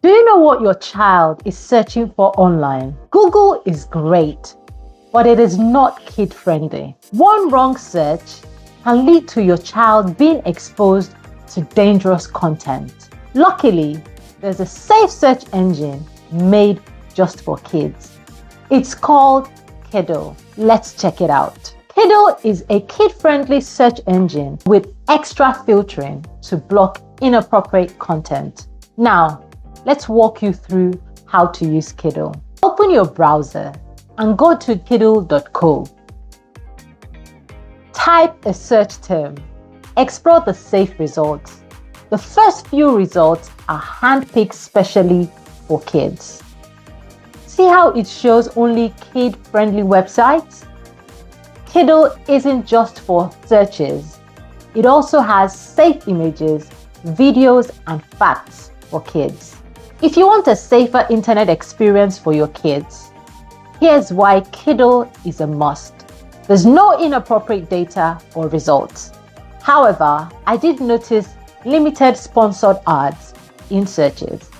Do you know what your child is searching for online? Google is great, but it is not kid-friendly. One wrong search can lead to your child being exposed to dangerous content. Luckily, there's a safe search engine made just for kids. It's called Kiddle. Let's check it out. Kiddle is a kid-friendly search engine with extra filtering to block inappropriate content. Now, let's walk you through how to use Kiddle. Open your browser and go to kiddle.co. Type a search term. Explore the safe results. The first few results are handpicked specially for kids. See how it shows only kid-friendly websites? Kiddle isn't just for searches. It also has safe images, videos, and facts for kids. If you want a safer internet experience for your kids, here's why Kiddle is a must. There's no inappropriate data or results. However, I did notice limited sponsored ads in searches.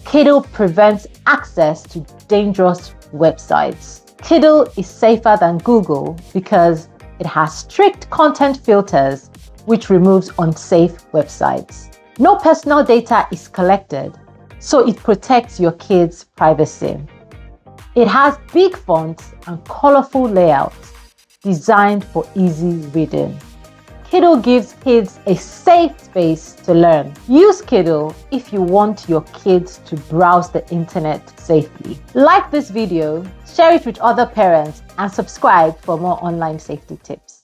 Kiddle prevents access to dangerous websites. Kiddle is safer than Google because it has strict content filters which removes unsafe websites. No personal data is collected, so it protects your kids' privacy. It has big fonts and colorful layouts designed for easy reading. Kiddle gives kids a safe space to learn. Use Kiddle if you want your kids to browse the internet safely. Like this video, share it with other parents, and subscribe for more online safety tips.